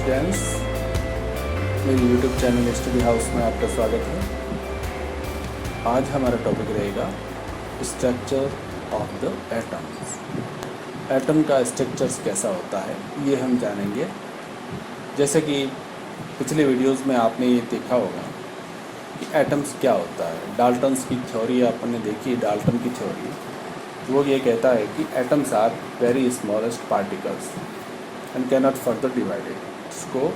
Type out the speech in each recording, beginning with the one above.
Students, मेरी YouTube channel study house में आपका स्वागत है। आज हमारा टॉपिक रहेगा structure of the atoms. Atom का स्ट्रक्चर्स कैसा होता है ये हम जानेंगे। जैसे कि पिछले वीडियोस में आपने ये देखा होगा कि एटम्स क्या होता है। डाल्टन्स की थ्योरी आपने देखी, डाल्टन की थ्योरी, वो ये कहता है कि atoms are very smallest particles and cannot further divided. इसको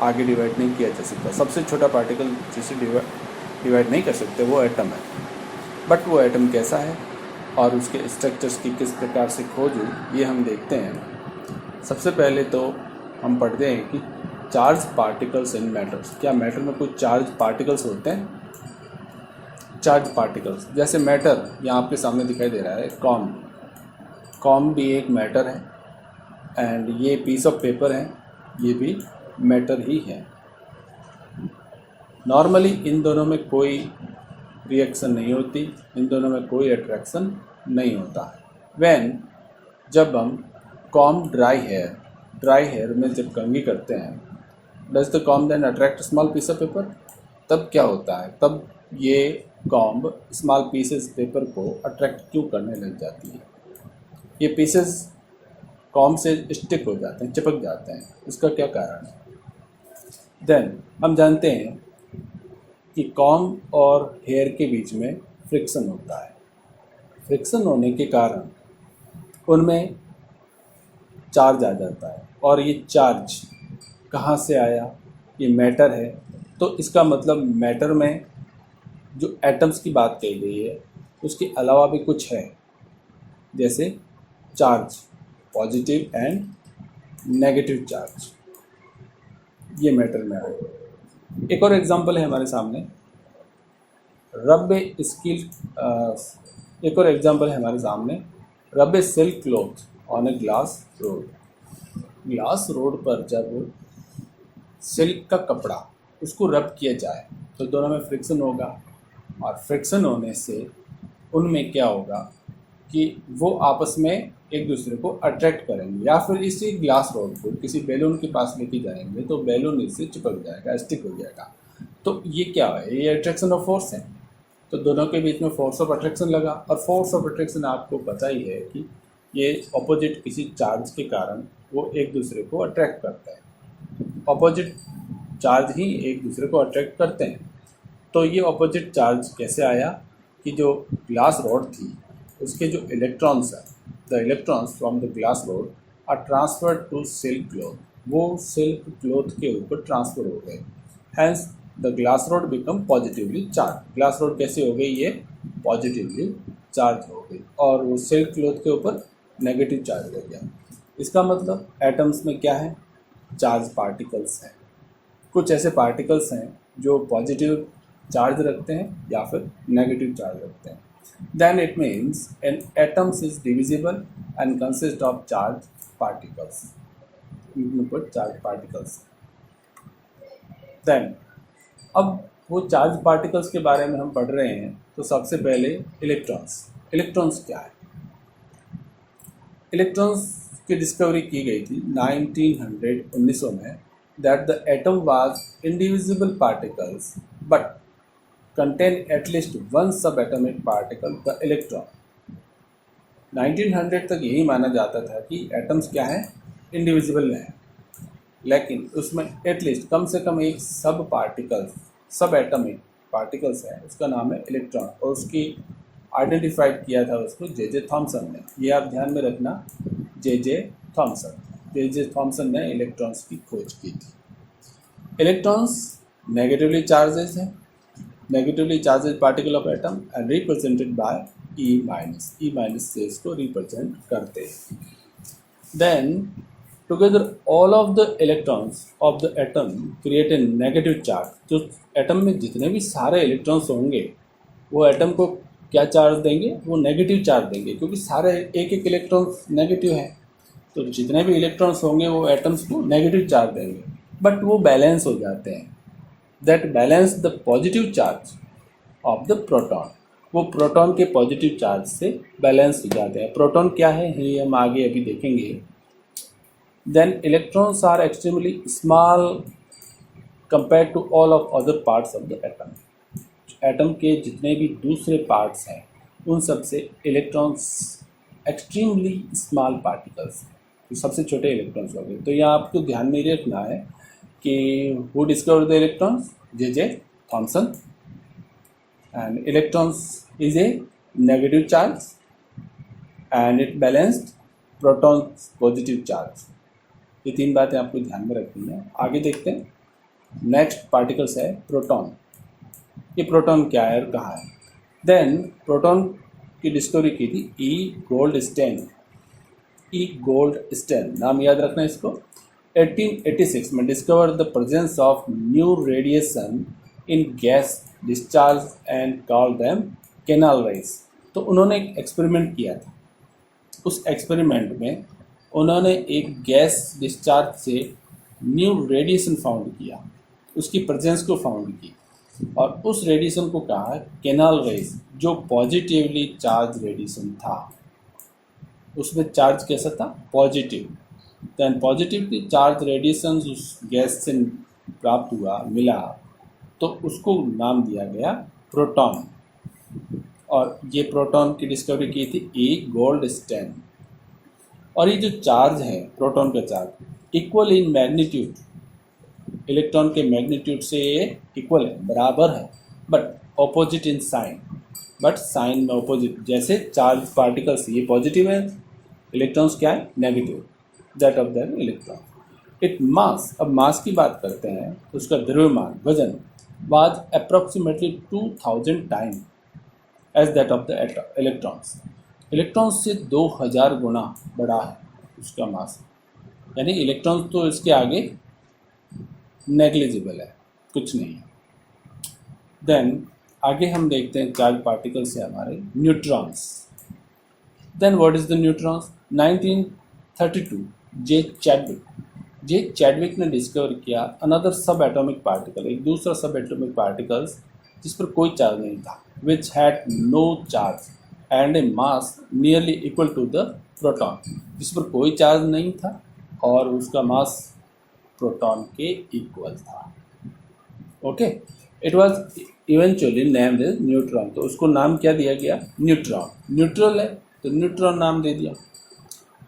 आगे डिवाइड नहीं किया जा सकता। सबसे छोटा पार्टिकल जिसे डिवाइड नहीं कर सकते वो एटम है। बट वो एटम कैसा है और उसके स्ट्रक्चर्स की किस प्रकार से खोज हुई ये हम देखते हैं। सबसे पहले तो हम पढ़ते हैं कि चार्ज पार्टिकल्स इन मैटर्स। क्या मैटर में कुछ चार्ज पार्टिकल्स होते हैं? चार्ज पार्टिकल्स जैसे मैटर यहाँ आपके सामने दिखाई दे रहा है, कॉम भी एक मैटर है एंड ये पीस ऑफ पेपर है, ये भी मैटर ही है। नॉर्मली इन दोनों में कोई रिएक्शन नहीं होती, इन दोनों में कोई अट्रैक्शन नहीं होता। जब हम कॉम ड्राई हेयर में जब कंघी करते हैं, does the comb then attract small piece of paper? तब क्या होता है, तब ये कॉम्ब स्मॉल पीसेस पेपर को अट्रैक्ट क्यों करने लग जाती है? ये पीसेस कॉम्ब से स्टिक हो जाते हैं, चिपक जाते हैं। इसका क्या कारण है? देन हम जानते हैं कि कॉम्ब और हेयर के बीच में फ्रिक्शन होता है। फ्रिक्शन होने के कारण उनमें चार्ज आ जाता है। और ये चार्ज कहाँ से आया? ये मैटर है, तो इसका मतलब मैटर में जो एटम्स की बात कही गई है उसके अलावा भी कुछ है, जैसे charge, positive and negative charge, ये मैटर में आए। एक और एग्जांपल है हमारे सामने, rub a silk cloth on a glass rod. Glass rod पर जब सिल्क का कपड़ा उसको रब किया जाए तो दोनों में फ्रिक्शन होगा, और फ्रिक्शन होने से उनमें क्या होगा कि वो आपस में एक दूसरे को अट्रैक्ट करेंगे, या फिर इसी ग्लास रोड को किसी बैलून के पास लेके जाएंगे तो बैलून इससे चिपक जाएगा, स्टिक हो जाएगा। तो ये क्या है? ये अट्रैक्शन ऑफ फोर्स है। तो दोनों के बीच में फोर्स ऑफ अट्रैक्शन लगा, और फोर्स ऑफ अट्रैक्शन आपको पता ही है कि ये ऑपोजिट किसी चार्ज के कारण वो एक दूसरे को अट्रैक्ट करता है। ऑपोजिट चार्ज ही एक दूसरे को अट्रैक्ट करते हैं। तो ये ऑपोजिट चार्ज कैसे आया कि जो ग्लास रोड थी उसके जो इलेक्ट्रॉन्स हैं, the electrons from the glass rod are transferred to silk cloth. वो सिल्क क्लॉथ के ऊपर ट्रांसफर हो गए। Hence the glass rod become positively charge. Glass rod कैसे हो गई? ये पॉजिटिवली चार्ज हो गई, और वो सिल्क क्लॉथ के ऊपर नेगेटिव चार्ज हो गया। इसका मतलब एटम्स में क्या है? चार्ज पार्टिकल्स हैं। कुछ ऐसे पार्टिकल्स हैं जो पॉजिटिव चार्ज रखते हैं या फिर नेगेटिव चार्ज रखते हैं। Then it means an atoms is divisible and consist of charged particles. इनमें कुछ चार्ज पार्टिकल्स। Then अब वो चार्ज पार्टिकल्स के बारे में हम पढ़ रहे हैं, तो सबसे पहले इलेक्ट्रॉन्स क्या है? इलेक्ट्रॉन्स की डिस्कवरी की गई थी 1900 में, that the atom was indivisible particles but contain at least one subatomic particle, the electron। 1900 तक यही माना जाता था कि एटम्स क्या है? इंडिविजिबल है, लेकिन उसमें एटलीस्ट कम से कम एक सब एटमिक पार्टिकल्स है, उसका नाम है इलेक्ट्रॉन। और उसकी आइडेंटिफाइड किया था उसको जे थॉमसन ने। ये आप ध्यान में रखना, जे थॉमसन ने इलेक्ट्रॉन्स की खोज की थी। इलेक्ट्रॉन्स नेगेटिवली चार्जेस हैं, negatively charged particle of atom and represented by e- से इसको रिप्रेजेंट करते हैं। Then together all of the electrons of the atom create a negative charge. जो एटम में जितने भी सारे इलेक्ट्रॉन्स होंगे वो एटम को क्या चार्ज देंगे? वो नेगेटिव चार्ज देंगे, क्योंकि सारे एक इलेक्ट्रॉन्स नेगेटिव है, तो जितने भी इलेक्ट्रॉन्स होंगे वो एटम्स को नेगेटिव चार्ज देंगे। बट वो बैलेंस हो जाते हैं, that balance the positive charge of the proton. वो प्रोटॉन के पॉजिटिव चार्ज से बैलेंस हो जाते हैं। प्रोटॉन क्या है ये हम आगे अभी देखेंगे। Then electrons are extremely small compare to all of other parts of the atom. Atom के जितने भी दूसरे पार्ट्स हैं उन सब से इलेक्ट्रॉन्स एक्सट्रीमली स्मॉल पार्टिकल्स हैं, तो सबसे छोटे इलेक्ट्रॉन्स हो गए। तो यहाँ आपको ध्यान में रखना है कि who discovered the electrons, J Thomson, and electrons is a negative charge and it balanced protons positive charge. ये तीन बातें आपको ध्यान में रखनी है। आगे देखते हैं, नेक्स्ट पार्टिकल्स है प्रोटॉन। ये प्रोटॉन क्या है और कहाँ है। देन प्रोटॉन की डिस्कवरी की थी ई गोल्डस्टेन। ई गोल्डस्टेन नाम याद रखना इसको। 1886 में discover the presence of new radiation in gas discharge and call them canal raise. तो उन्होंने एक एक्सपेरिमेंट किया था। उस एक्सपेरिमेंट में उन्होंने एक गैस डिस्चार्ज से न्यू रेडिएशन फाउंड किया, उसकी प्रेजेंस को फाउंड की, और उस रेडिएशन को कहा कैनाल रेज, जो पॉजिटिवली चार्ज रेडिएशन था। उसमें चार्ज कैसा था, positive. Then positively charge radiation उस गैस से प्राप्त हुआ, मिला, तो उसको नाम दिया गया प्रोटॉन। और ये प्रोटॉन की डिस्कवरी की थी ई गोल्डस्टेन। और ये जो चार्ज है प्रोटॉन का charge equal in magnitude, electron के मैग्नीट्यूड से ये इक्वल है, बराबर है, but opposite in sign. But sign में ऑपोजिट, जैसे चार्ज पार्टिकल्स ये पॉजिटिव है, इलेक्ट्रॉन्स क्या है, negative, that of that electron. It mass, अब मास की बात करते हैं तो उसका द्रव्यमान, वजन, was approximately 2000 time as that of the electrons. Electrons से 2000 गुना बड़ा है उसका मास, यानी इलेक्ट्रॉन्स तो इसके आगे नेग्लिजिबल है, कुछ नहीं है। देन आगे हम देखते हैं चार्ज पार्टिकल्स से हमारे neutrons. Then what is the neutrons. 1932 J Chadwick ने डिस्कवर किया अनदर सब एटॉमिक पार्टिकल, एक दूसरा सब एटॉमिक पार्टिकल्स जिस पर कोई चार्ज नहीं था, which had no charge and a mass nearly equal to the proton, जिस पर कोई चार्ज नहीं था और उसका मास प्रोटॉन के इक्वल था। Okay, it was eventually named as neutron. तो उसको नाम क्या दिया गया, न्यूट्रॉन। न्यूट्रल है तो न्यूट्रॉन नाम दे दिया।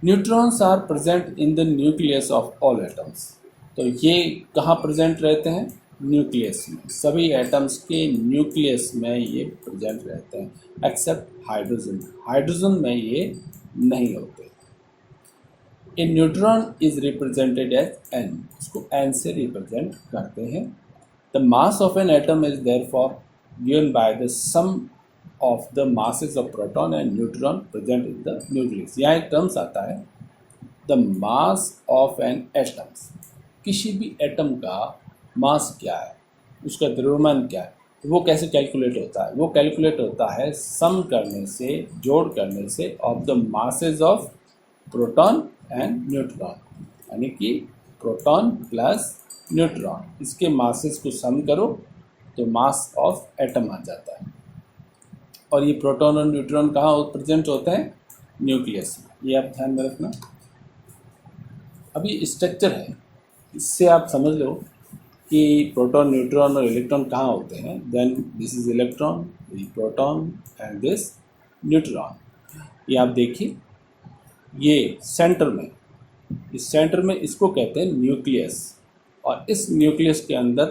Neutrons are present in the nucleus of all atoms. तो ये कहाँ प्रेजेंट रहते हैं, न्यूक्लियस में। सभी एटम्स के न्यूक्लियस में ये प्रेजेंट रहते हैं एक्सेप्ट हाइड्रोजन। हाइड्रोजन में ये नहीं होते। A neutron is represented as n, इसको एन से रिप्रेजेंट करते हैं। The mass of an atom is therefore given by the sum of the masses of proton and neutron present in the nucleus. यहाँ एक टर्म्स आता है, the mass of an atoms. किसी भी एटम का मास क्या है, उसका द्रव्यमान क्या है, वो कैसे कैलकुलेट होता है, वो कैलकुलेट होता है सम करने से, जोड़ करने से of the masses of proton and neutron, यानी कि प्रोटॉन प्लस न्यूट्रॉन, इसके मासेस को सम करो तो मास ऑफ एटम आ जाता है। और ये प्रोटॉन और न्यूट्रॉन कहाँ प्रेजेंट होते हैं, न्यूक्लियस में। ये आप ध्यान में रखना। अभी स्ट्रक्चर है, इससे आप समझ लो कि प्रोटॉन, न्यूट्रॉन और इलेक्ट्रॉन कहाँ होते हैं। Then this is electron, this proton and this neutron. ये आप देखिए, ये सेंटर में, इस सेंटर में इसको कहते हैं न्यूक्लियस। और इस न्यूक्लियस के अंदर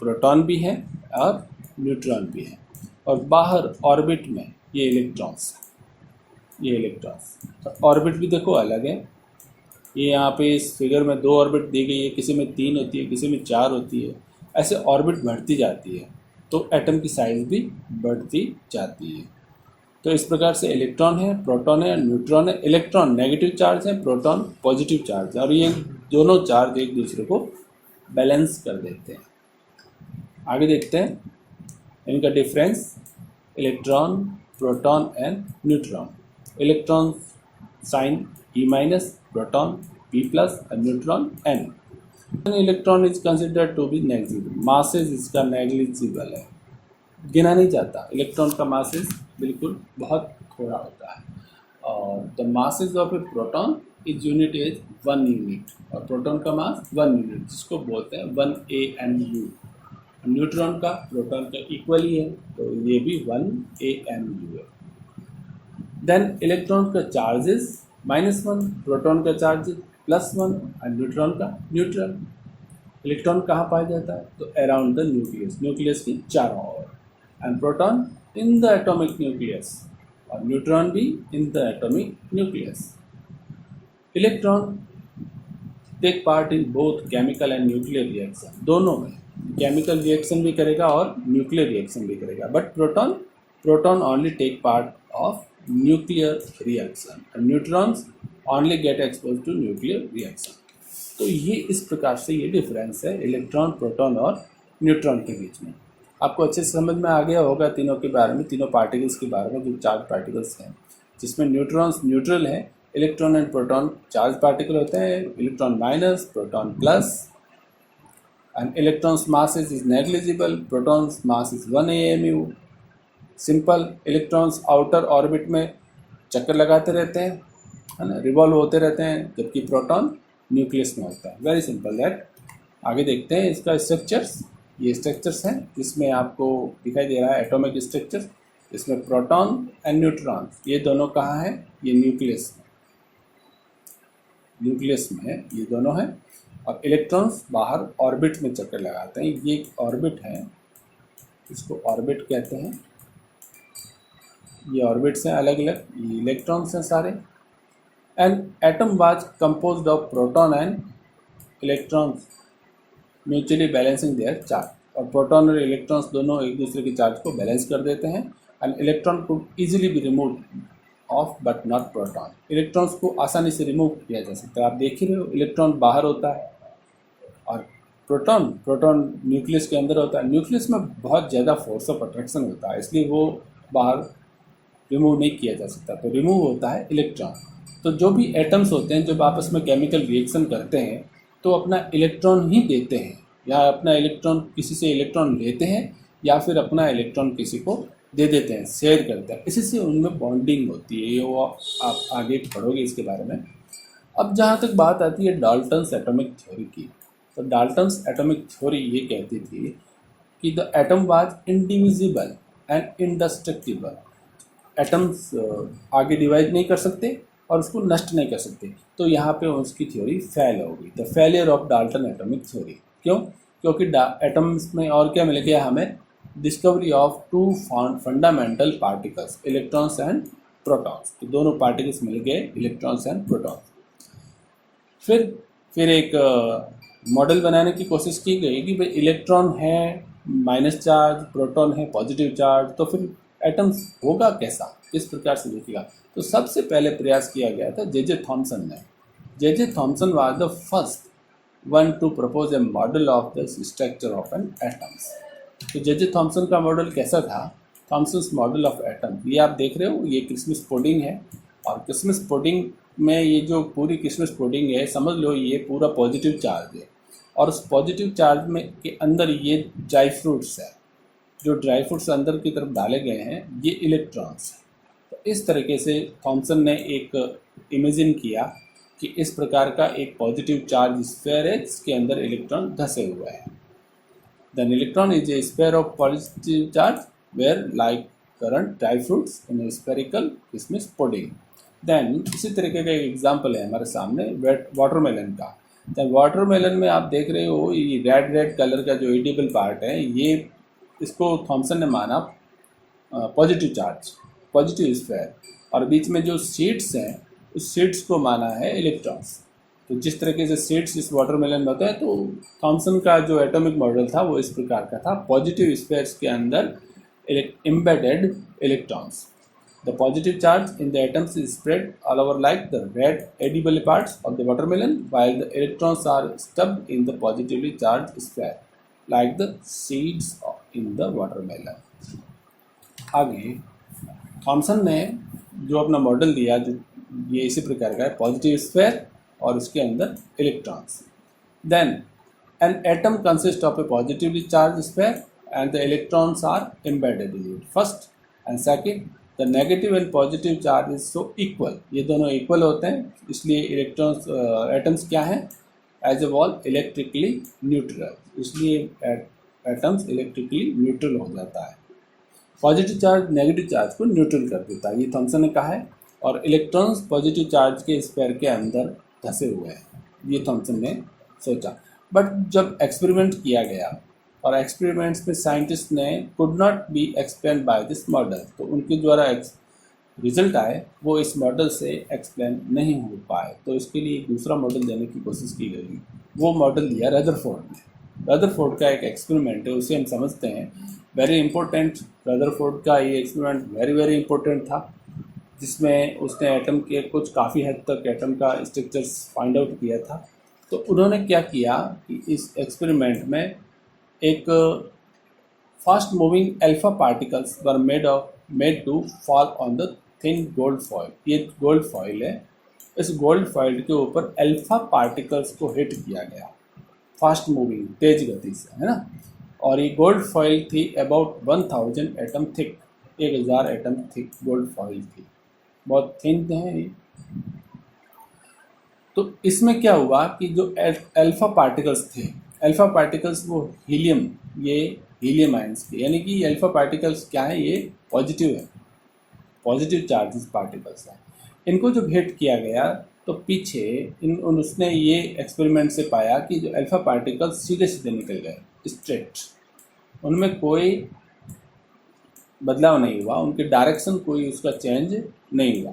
प्रोटॉन भी है और न्यूट्रॉन भी है, और बाहर ऑर्बिट में ये इलेक्ट्रॉन्स, ये इलेक्ट्रॉन्स। तो ऑर्बिट भी देखो अलग है। ये यहाँ पे इस फिगर में 2 ऑर्बिट दी गई है, किसी में 3 होती है, किसी में 4 होती है। ऐसे ऑर्बिट बढ़ती जाती है तो एटम की साइज़ भी बढ़ती जाती है। तो इस प्रकार से इलेक्ट्रॉन है, प्रोटॉन है, न्यूट्रॉन है। इलेक्ट्रॉन नेगेटिव चार्ज है, प्रोटॉन पॉजिटिव चार्ज है, और ये दोनों चार्ज एक दूसरे को बैलेंस कर देते हैं। आगे देखते हैं इनका difference, electron, proton and neutron. Electron sign E minus, proton P plus और neutron N। Electron is considered to be negligible, masses इसका नेग्लिजिबल है, गिना नहीं जाता। इलेक्ट्रॉन का मासेस बिल्कुल बहुत थोड़ा होता है। और the masses of A proton is unit is 1 unit, और प्रोटॉन का मास 1 यूनिट, जिसको बोलते हैं 1 AMU। न्यूट्रॉन का प्रोटॉन का इक्वल ही है, तो ये भी 1 AMU है। देन इलेक्ट्रॉन का चार्जेस -1, प्रोटॉन का चार्ज +1 और न्यूट्रॉन का न्यूट्रल। इलेक्ट्रॉन कहाँ पाया जाता है? तो अराउंड द न्यूक्लियस, न्यूक्लियस की चारों ओर, and proton in the atomic nucleus, और न्यूट्रॉन भी in the atomic nucleus. Electron take part in both chemical and nuclear reaction, दोनों में केमिकल रिएक्शन भी करेगा और न्यूक्लियर रिएक्शन भी करेगा, but proton only take part of nuclear reaction and neutrons only get expose to nuclear reaction. तो ये इस प्रकार से ये डिफरेंस है इलेक्ट्रॉन, प्रोटॉन और न्यूट्रॉन के बीच में। आपको अच्छे से समझ में आ गया होगा तीनों के बारे में, तीनों पार्टिकल्स के बारे में, जो चार्ज पार्टिकल्स हैं, जिसमें न्यूट्रॉन्स न्यूट्रल है, electron and proton charge particle होते हैं, electron minus, proton plus, and electrons masses is negligible, protons mass is 1 AMU। Simple, electrons outer orbit में चक्कर लगाते रहते हैं, है ना, रिवॉल्व होते रहते हैं, जबकि प्रोटॉन न्यूक्लियस में होता है। Very simple that. आगे देखते हैं इसका स्ट्रक्चर्स। ये स्ट्रक्चर्स हैं जिसमें आपको दिखाई दे रहा है एटॉमिक स्ट्रक्चर। इसमें प्रोटॉन एंड न्यूट्रॉन ये दोनों कहाँ हैं? ये न्यूक्लियस में ये दोनों हैं, और इलेक्ट्रॉन्स बाहर ऑर्बिट में चक्कर लगाते हैं। ये एक ऑर्बिट है, इसको ऑर्बिट कहते हैं। ये ऑर्बिट्स हैं अलग अलग, ये इलेक्ट्रॉन्स हैं सारे। And atom was composed of proton and electrons mutually balancing their charge, और प्रोटॉन और इलेक्ट्रॉन्स दोनों एक दूसरे के चार्ज को बैलेंस कर देते हैं। And electron could easily be remove of but not proton, electrons को आसानी से रिमूव किया जा सकता है। आप देख ही रहे हो, इलेक्ट्रॉन बाहर होता है और प्रोटॉन न्यूक्लियस के अंदर होता है। न्यूक्लियस में बहुत ज़्यादा फोर्स ऑफ अट्रैक्शन होता है, इसलिए वो बाहर रिमूव नहीं किया जा सकता, तो रिमूव होता है इलेक्ट्रॉन। तो जो भी एटम्स होते हैं जब आपस में केमिकल रिएक्शन करते हैं तो अपना इलेक्ट्रॉन ही देते हैं, या अपना इलेक्ट्रॉन किसी से इलेक्ट्रॉन लेते हैं, या फिर अपना इलेक्ट्रॉन किसी को दे देते हैं, शेयर करते हैं। इसी से उनमें बॉन्डिंग होती है, ये वो आप आगे पढ़ोगे इसके बारे में। अब जहाँ तक बात आती है डाल्टन्स एटॉमिक थ्योरी की, तो डाल्टन्स एटॉमिक थ्योरी ये कहती थी कि the atom was indivisible and इंडेस्ट्रक्टिबल। Atoms आगे डिवाइड नहीं कर सकते और उसको नष्ट नहीं कर सकते, तो यहाँ पे उसकी थ्योरी फेल हो गई, the failure of Dalton atomic theory. क्यों? क्योंकि एटम्स में और क्या मिल गया हमें? Discovery of 2 fundamental particles, electrons and protons. तो दोनों पार्टिकल्स मिल गए, इलेक्ट्रॉन्स एंड प्रोटॉन्स। फिर एक मॉडल बनाने की कोशिश की गई कि भाई इलेक्ट्रॉन है माइनस चार्ज, प्रोटॉन है पॉजिटिव चार्ज, तो फिर एटम्स होगा कैसा, किस प्रकार से दिखेगा? तो सबसे पहले प्रयास किया गया था जे थॉमसन ने। J Thomson was the first one to propose a model of the structure of an atoms. तो जे थॉमसन का मॉडल कैसा था? थॉमसन्स मॉडल ऑफ एटम, ये आप देख रहे हो, ये क्रिसमस पुडिंग है, और क्रिसमस पुडिंग में ये जो पूरी क्रिसमस पुडिंग है, समझ लो ये पूरा पॉजिटिव चार्ज है, और उस पॉजिटिव चार्ज में के अंदर ये ड्राई फ्रूट्स है, जो ड्राई फ्रूट्स अंदर की तरफ डाले गए हैं ये इलेक्ट्रॉन्स हैं। तो इस तरीके से थॉमसन ने एक इमेजिन किया कि इस प्रकार का एक पॉजिटिव चार्ज स्फीयर है जिसके अंदर इलेक्ट्रॉन धसे हुए हैं। Then electron is a sphere of positive charge where like currant dry fruits in spherical Christmas pudding. देन इसी तरीके का एक एग्जाम्पल है हमारे सामने वाटरमेलन का। देन वाटरमेलन में आप देख रहे हो ये रेड कलर का जो एडिबल पार्ट है, ये इसको थॉमसन ने माना पॉजिटिव चार्ज, पॉजिटिव स्फीयर, और बीच में जो सीड्स हैं उस सीड्स को माना है इलेक्ट्रॉन्स। तो जिस तरीके से सीड्स इस वाटरमेलन में होता है, तो थॉमसन का जो एटॉमिक मॉडल था वो इस प्रकार का था, पॉजिटिव स्फीयर्स के अंदर embedded electrons. The positive charge in the atoms is spread all over like the red edible parts of the watermelon, while the electrons are stubbed in the positively charged sphere, like the seeds in the watermelon. आगे Thompson ने जो अपना model दिया, जो ये इसी प्रकार का है, पॉजिटिव स्फीयर और उसके अंदर electrons. Then an atom consists of a positively charged sphere and the electrons are embedded in it, first, and second the negative and positive charge is so equal, ये दोनों इक्वल होते हैं, इसलिए electrons atoms क्या हैं, as a whole electrically neutral, इसलिए atoms electrically neutral हो जाता है। पॉजिटिव चार्ज नेगेटिव चार्ज को न्यूट्रल कर देता है, ये थॉमसन ने कहा है, और इलेक्ट्रॉन्स पॉजिटिव चार्ज के स्फीयर के अंदर धंसे हुए हैं, ये थॉमसन ने सोचा। बट जब एक्सपेरिमेंट किया गया और एक्सपेरिमेंट्स में साइंटिस्ट ने could not be explain by this model, तो उनके द्वारा रिजल्ट आए वो इस मॉडल से एक्सप्लेन नहीं हो पाए, तो इसके लिए एक दूसरा मॉडल देने की कोशिश की गई। वो मॉडल दिया रदरफोर्ड ने। रदरफोर्ड का एक एक्सपेरिमेंट है, उसे हम समझते हैं, वेरी इंपॉर्टेंट। रदरफोर्ड का ये एक्सपेरिमेंट वेरी वेरी इंपॉर्टेंट था, जिसमें उसने एटम के कुछ काफ़ी हद तक एटम का स्ट्रक्चर्स फाइंड आउट किया था। तो उन्होंने क्या किया कि इस एक्सपेरिमेंट में एक fast moving alpha particles were made to fall on the thin gold foil, ये गोल्ड फॉइल है, इस गोल्ड फॉइल के ऊपर अल्फा पार्टिकल्स को हिट किया गया फास्ट मूविंग, तेज गति से, है ना। और ये गोल्ड फॉइल थी about 1000 atom thick, 1000 atom thick gold foil थी, बहुत थिन है ये। तो इसमें क्या हुआ कि जो अल्फा पार्टिकल्स थे, अल्फा पार्टिकल्स वो हीलियम, ये हीलियम आयंस के, यानी कि अल्फा पार्टिकल्स क्या है, ये पॉजिटिव है, पॉजिटिव चार्जेस पार्टिकल्स हैं। इनको जब हिट किया गया तो पीछे उसने ये एक्सपेरिमेंट से पाया कि जो अल्फा पार्टिकल्स सीधे सीधे निकल गए, स्ट्रेट, उनमें कोई बदलाव नहीं हुआ, उनके डायरेक्शन कोई उसका चेंज नहीं हुआ,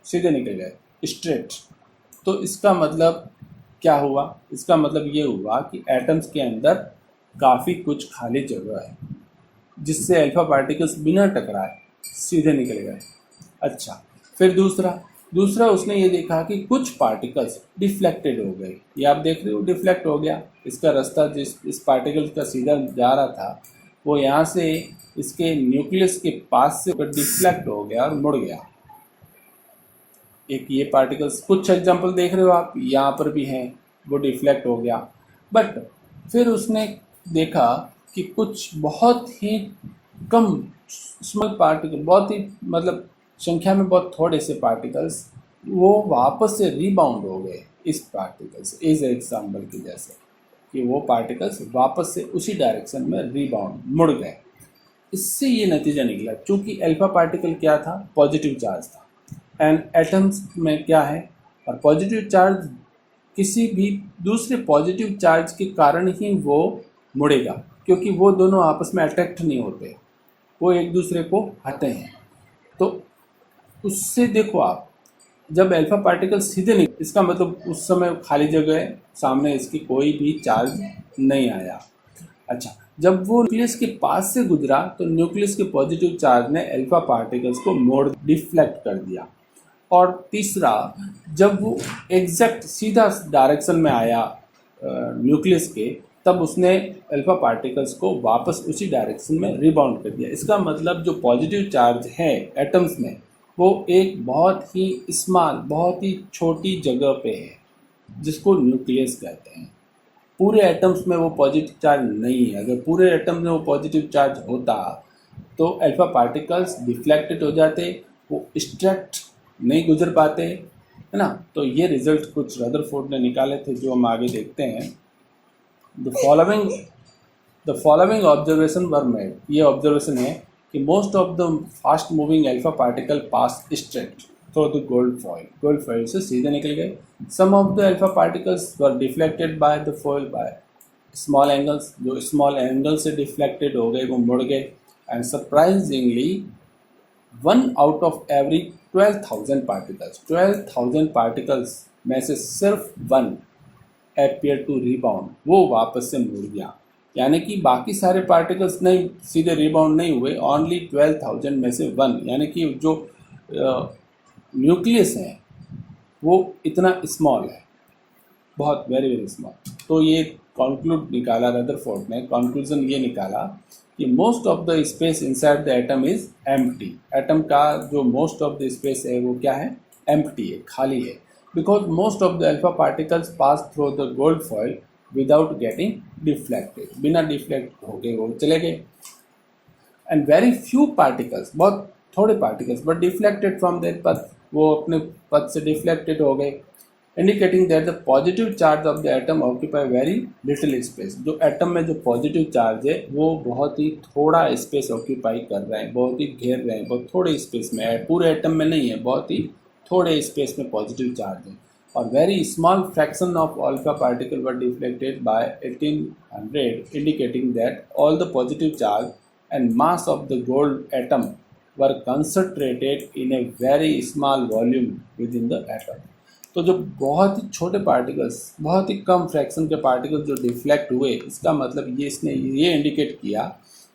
सीधे निकल गए स्ट्रेट। तो इसका मतलब क्या हुआ, इसका मतलब ये हुआ कि एटम्स के अंदर काफ़ी कुछ खाली जगह है, जिससे अल्फा पार्टिकल्स बिना टकराए सीधे निकल गए। अच्छा, फिर दूसरा उसने ये देखा कि कुछ पार्टिकल्स डिफ्लेक्टेड हो गए, ये आप देख रहे हो डिफ्लेक्ट हो गया, इसका रास्ता इस पार्टिकल का सीधा जा रहा था वो यहाँ से इसके न्यूक्लियस के पास से डिफ्लेक्ट हो गया और मुड़ गया। एक ये पार्टिकल्स, कुछ एग्जांपल देख रहे हो आप, यहाँ पर भी हैं, वो डिफ्लेक्ट हो गया। बट फिर उसने देखा कि कुछ बहुत ही कम स्मॉल पार्टिकल, बहुत ही मतलब संख्या में बहुत थोड़े से पार्टिकल्स वो वापस से रीबाउंड हो गए इस पार्टिकल्स, इस एग्जाम्पल के जैसे कि वो पार्टिकल्स वापस से उसी डायरेक्शन में रीबाउंड मुड़ गए। इससे ये नतीजा निकला, चूँकि अल्फा पार्टिकल क्या था, पॉजिटिव चार्ज था, एंड एटम्स में क्या है, और पॉजिटिव चार्ज किसी भी दूसरे पॉजिटिव चार्ज के कारण ही वो मुड़ेगा, क्योंकि वो दोनों आपस में अट्रैक्ट नहीं होते, वो एक दूसरे को हटते हैं। तो उससे देखो आप, जब अल्फा पार्टिकल सीधे नहीं, इसका मतलब उस समय खाली जगह है, सामने इसकी कोई भी चार्ज नहीं आया। अच्छा, जब वो न्यूक्लियस के पास से गुजरा तो न्यूक्लियस के पॉजिटिव चार्ज ने अल्फा पार्टिकल्स को मोड़ डिफ्लेक्ट कर दिया। और तीसरा, जब वो एग्जैक्ट सीधा डायरेक्शन में आया न्यूक्लियस के, तब उसने अल्फा पार्टिकल्स को वापस उसी डायरेक्शन में रिबाउंड कर दिया। इसका मतलब जो पॉजिटिव चार्ज है एटम्स में, वो एक बहुत ही स्मॉल, बहुत ही छोटी जगह पे है, जिसको न्यूक्लियस कहते हैं। पूरे एटम्स में वो पॉजिटिव चार्ज नहीं है। अगर पूरे एटम में वो पॉजिटिव चार्ज होता तो अल्फा पार्टिकल्स डिफ्लेक्टेड हो जाते, वो स्ट्रेट नहीं गुजर पाते, है ना। तो ये रिजल्ट कुछ रदरफोर्ड ने निकाले थे, जो हम आगे देखते हैं। The following observation were made, ये ऑब्जर्वेशन है कि most of the fast moving alpha particle pass straight through the gold foil से सीधे निकल गए। Some of the alpha particles were deflected by the foil by small angles, जो small angle से deflected हो गए वो मुड़ गए। And surprisingly 1 out of every 12,000 particles, 12,000 particles में से सिर्फ 1 appear टू रिबाउंड, वो वापस से मुड़ गया। यानी कि बाकी सारे पार्टिकल्स नहीं सीधे रिबाउंड नहीं हुए, ओनली 12,000 में से 1, यानी कि जो न्यूक्लियस है वो इतना स्मॉल है, बहुत वेरी वेरी स्मॉल। तो ये कंक्लूड निकाला रदरफोर्ड ने, कंक्लूजन ये निकाला कि most of the space inside the atom is empty. Atom का जो मोस्ट ऑफ द स्पेस है वो क्या है, एम्प्टी है, खाली है। Because most of the alpha particles pass through the gold foil without getting deflected, बिना डिफ्लेक्ट हो गए वो चले गए। एंड वेरी फ्यू पार्टिकल्स, बहुत थोड़े particles but deflected from their path, वो अपने पथ से डिफ्लेक्टेड हो गए, indicating that the positive charge of the atom occupy very little space. जो एटम में जो पॉजिटिव चार्ज है वो बहुत ही थोड़ा स्पेस ऑक्यूपाई कर रहे हैं, बहुत ही घेर रहे हैं, बहुत थोड़े स्पेस में है, पूरे एटम में नहीं है, बहुत ही थोड़े स्पेस में पॉजिटिव चार्ज है। और very small fraction of alpha particle were deflected bye 1800, indicating that all the positive charge and mass of the gold atom were concentrated in a very small volume with in the atom. तो जो बहुत ही छोटे particles, बहुत ही कम fraction के particles जो deflect हुए, इसका मतलब ये इसने ये इंडिकेट किया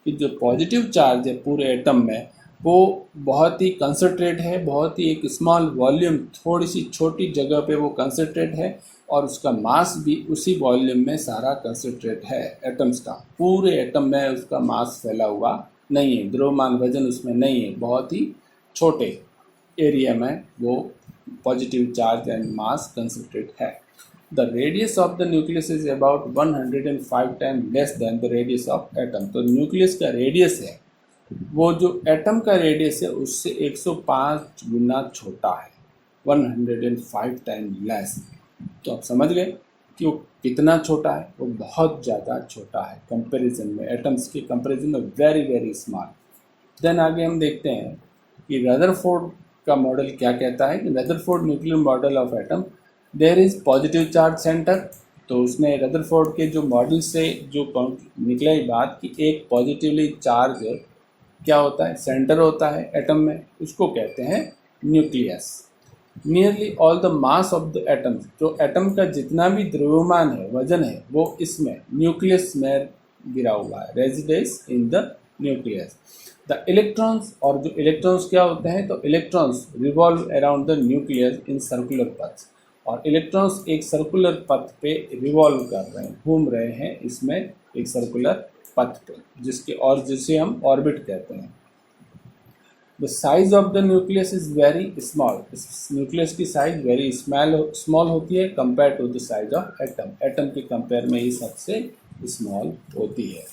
कि जो पॉजिटिव चार्ज है पूरे एटम में वो बहुत ही कंसंट्रेट है, बहुत ही एक स्मॉल वॉल्यूम, थोड़ी सी छोटी जगह पे वो कंसंट्रेट है, और उसका मास भी उसी वॉल्यूम में सारा कंसंट्रेट है एटम्स का। पूरे एटम में उसका मास फैला हुआ नहीं है, द्रव्यमान वजन उसमें नहीं है, बहुत ही छोटे एरिया में वो positive charge and mass concentrate है। The radius of the nucleus is about 105 time less than the radius of atom. तो न्यूक्लियस का रेडियस है, वो जो एटम का रेडियस है उससे 105 गुना छोटा है, 105 टाइम लेस। तो आप समझ गए कि वो कितना छोटा है, वो बहुत ज़्यादा छोटा है कंपैरिजन में, एटम्स के कंपैरिजन में वेरी वेरी स्मॉल। देन आगे हम देखते हैं कि रदरफोर्ड का मॉडल क्या कहता है कि Rutherford nuclear model of atom, there is positive charge centre. तो उसने रदरफोर्ड के जो मॉडल से जो निकला ही बात कि एक पॉजिटिवली चार्ज क्या होता है, सेंटर होता है एटम में, उसको कहते हैं nucleus. Nearly all the mass of the atom, जो एटम का जितना भी द्रव्यमान है, वजन है, वो इसमें न्यूक्लियस में गिरा हुआ है, residence in the nucleus. The electrons, और जो इलेक्ट्रॉन्स क्या होते हैं, तो electrons revolve around the nucleus in circular पथ, और इलेक्ट्रॉन्स एक सर्कुलर पथ पे रिवॉल्व कर रहे हैं, घूम रहे हैं इसमें एक सर्कुलर पथ पे, जिसे हम ऑर्बिट कहते हैं। The size of the nucleus is very small, इस न्यूक्लियस की साइज वेरी स्मॉल होती है compare to the size of atom, atom के कंपेयर में ही सबसे स्मॉल होती है।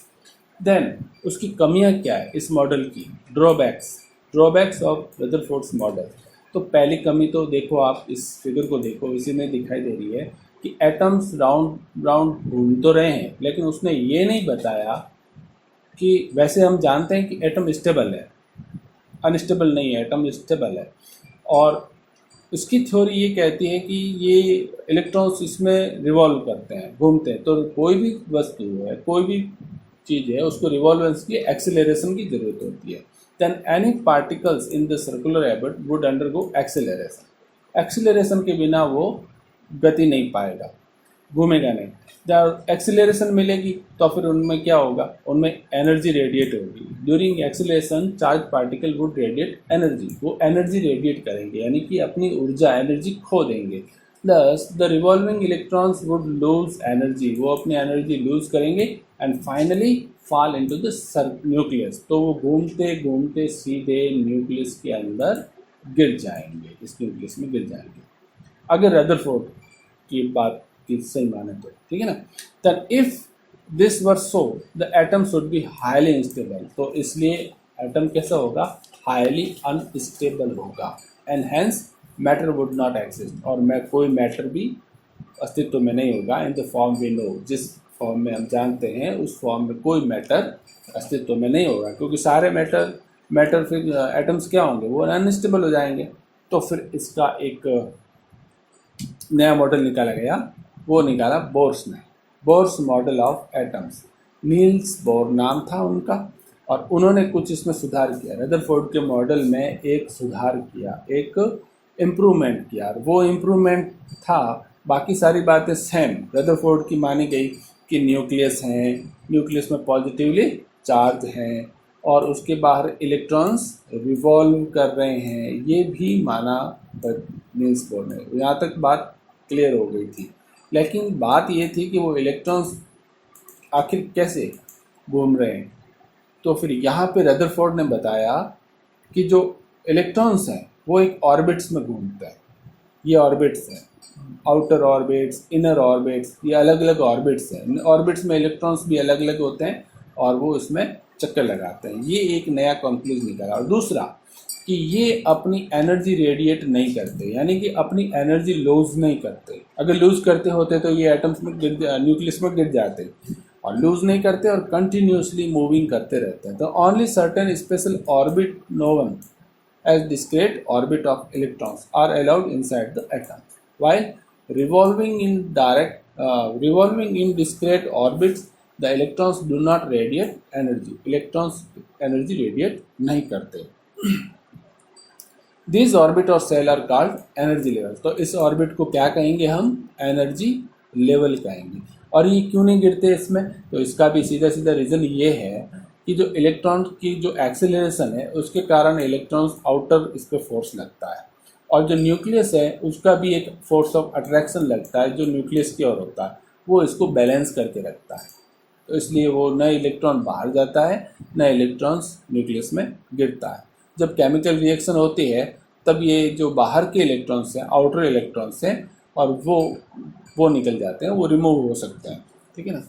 देन उसकी कमियां क्या है इस मॉडल की, ड्रॉबैक्स ऑफ रदरफोर्ड्स मॉडल। तो पहली कमी तो देखो, आप इस फिगर को देखो, इसी में दिखाई दे रही है कि एटम्स राउंड राउंड घूम तो रहे हैं, लेकिन उसने ये नहीं बताया कि वैसे हम जानते हैं कि एटम स्टेबल है, अनस्टेबल नहीं है, एटम स्टेबल है। और उसकी थ्योरी ये कहती है कि ये इलेक्ट्रॉन्स इसमें रिवॉल्व करते हैं, घूमते हैं। तो कोई भी वस्तु है, कोई भी चीज़ है, उसको रिवॉल्वेंस की एक्सेलरेशन की ज़रूरत होती है। Then any particles in the circular orbit would undergo acceleration, acceleration के बिना वो गति नहीं पाएगा, घूमेगा नहीं। जब एक्सेलरेशन मिलेगी तो फिर उनमें क्या होगा, उनमें एनर्जी रेडिएट होगी। During acceleration charge particle would radiate energy, वो एनर्जी रेडिएट करेंगे, यानी कि अपनी ऊर्जा एनर्जी खो देंगे। Thus, the revolving electrons would lose energy, वो अपनी एनर्जी लूज करेंगे and finally fall into the nucleus. तो वो घूमते घूमते सीधे न्यूक्लियस के अंदर गिर जाएंगे, इस न्यूक्लियस में गिर जाएंगे, अगर रदरफोर्ड की बात की सही माने तो, ठीक है ना। then if this were so the atom should be highly unstable, तो इसलिए एटम कैसा होगा, हाईली अनस्टेबल होगा, and hence matter would not exist, और कोई मैटर भी अस्तित्व में नहीं होगा। In the form we know, जिस फॉर्म में हम जानते हैं उस फॉर्म में कोई मैटर अस्तित्व में नहीं होगा, क्योंकि सारे मैटर फिर एटम्स क्या होंगे, वो अनस्टेबल हो जाएंगे। तो फिर इसका एक नया मॉडल निकाला गया, वो निकाला बोर्स ने, Bohr's model of atoms. Niels Bohr नाम था उनका, और उन्होंने कुछ इसमें सुधार किया। रदरफोर्ड के मॉडल में एक सुधार किया, एक इम्प्रूवमेंट किया, और वो इम्प्रूवमेंट था, बाकी सारी बातें सेम रदरफोर्ड की मानी गई कि न्यूक्लियस हैं, न्यूक्लियस में पॉजिटिवली चार्ज हैं, और उसके बाहर इलेक्ट्रॉन्स रिवॉल्व कर रहे हैं, ये भी माना नील्स बोर ने। यहाँ तक बात क्लियर हो गई थी, लेकिन बात ये थी कि वो इलेक्ट्रॉन्स आखिर कैसे घूम रहे हैं। तो फिर यहाँ पे रदरफोर्ड ने बताया कि जो इलेक्ट्रॉन्स हैं वो एक ऑर्बिट्स में घूमते हैं, ये ऑर्बिट्स हैं, आउटर ऑर्बिट्स, इनर ऑर्बिट्स, ये अलग अलग ऑर्बिट्स हैं। ऑर्बिट्स में इलेक्ट्रॉन्स भी अलग अलग होते हैं और वो इसमें चक्कर लगाते हैं। ये एक नया कंक्लूजन निकाला। और दूसरा कि ये अपनी एनर्जी रेडिएट नहीं करते, यानी कि अपनी एनर्जी लूज नहीं करते। अगर लूज करते होते तो ये एटम्स में न्यूक्लियस में गिर जाते, और लूज नहीं करते और कंटिन्यूसली मूविंग करते रहते हैं। तो only certain special orbit known as discrete orbit of electrons are allowed inside the atom, while revolving in discrete orbits the electrons do not radiate energy, electrons energy radiate नहीं करते। These orbit और cell are called energy levels। तो इस orbit को क्या कहेंगे हम? Energy level कहेंगे। और ये क्यों नहीं गिरते इसमें? तो इसका भी सीधा सीधा रीज़न ये है कि जो इलेक्ट्रॉन की जो एक्सेलरेशन है उसके कारण इलेक्ट्रॉन्स आउटर इस पर फोर्स लगता है, और जो न्यूक्लियस है उसका भी एक फोर्स ऑफ अट्रैक्शन लगता है जो न्यूक्लियस की ओर होता है, वो इसको बैलेंस करके रखता है। तो इसलिए वो न इलेक्ट्रॉन बाहर जाता है न इलेक्ट्रॉन्स न्यूक्लियस में गिरता है। जब केमिकल रिएक्शन होती है तब ये जो बाहर के इलेक्ट्रॉन्स हैं, आउटर इलेक्ट्रॉन्स हैं, और वो निकल जाते हैं, वो रिमूव हो सकते हैं। ठीक है ना।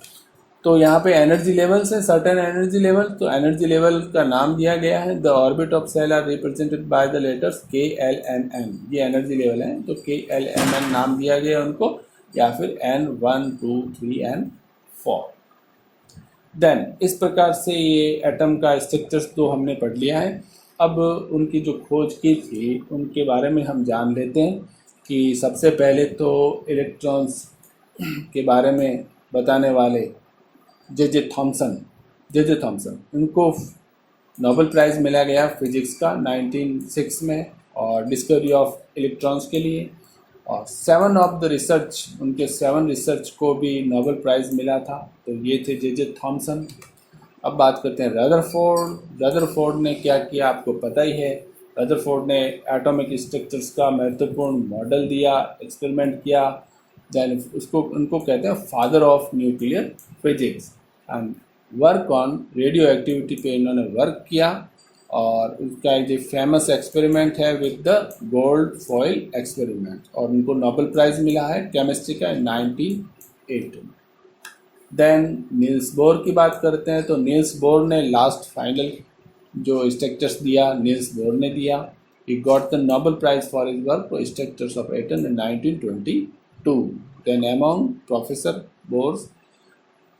तो यहाँ पे एनर्जी लेवल्स है, सर्टेन एनर्जी लेवल। तो एनर्जी लेवल का नाम दिया गया है, the orbit of shell are represented by the letters K L N M. ये एनर्जी लेवल है, तो के एल एम एन नाम दिया गया उनको, या फिर N1 2 3 and 4। देन इस प्रकार से ये एटम का स्ट्रक्चर्स तो हमने पढ़ लिया है। अब उनकी जो खोज की थी उनके बारे में हम जान लेते हैं कि सबसे पहले तो इलेक्ट्रॉन्स के बारे में बताने वाले जे थॉमसन, उनको नोबेल प्राइज़ मिला गया फिजिक्स का 1906 में, और डिस्कवरी ऑफ इलेक्ट्रॉन्स के लिए। और 7 ऑफ द रिसर्च, उनके 7 रिसर्च को भी नोबेल प्राइज़ मिला था। तो ये थे जे थॉमसन। अब बात करते हैं रदरफोर्ड ने क्या किया, आपको पता ही है। रदरफोर्ड ने एटॉमिक स्ट्रक्चर्स का महत्वपूर्ण मॉडल दिया, एक्सपेरिमेंट किया। देन उनको कहते हैं father of nuclear physics. And work on radio activity पे इन्होंने वर्क किया, और उसका एक जो फेमस एक्सपेरिमेंट है with the gold foil experiment, और उनको नोबेल प्राइज़ मिला है केमिस्ट्री का 1918। देन नील्स बोर की बात करते हैं। तो नील्स बोर ने लास्ट फाइनल जो स्ट्रक्चर्स दिया, नील्स बोर ने दिया। He got the Nobel prize for his work structures of atom in 1922। Then among professor Bohr's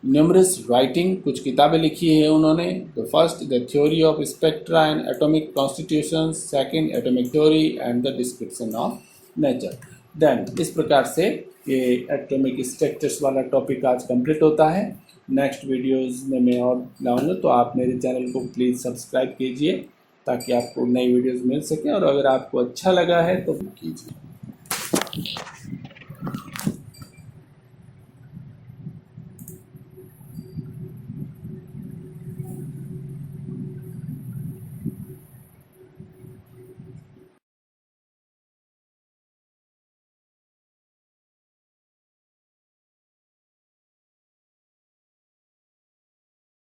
numerous writing, कुछ किताबें लिखी है उन्होंने। The first the theory of spectra and atomic constitution, second atomic theory and the description of nature. Then इस प्रकार से ये atomic structures वाला टॉपिक आज कंप्लीट होता है। नेक्स्ट वीडियोस में मैं और लाऊंगा, तो आप मेरे चैनल को प्लीज़ सब्सक्राइब कीजिए ताकि आपको नई वीडियोस मिल सकें, और अगर आपको अच्छा लगा है तो कीजिए।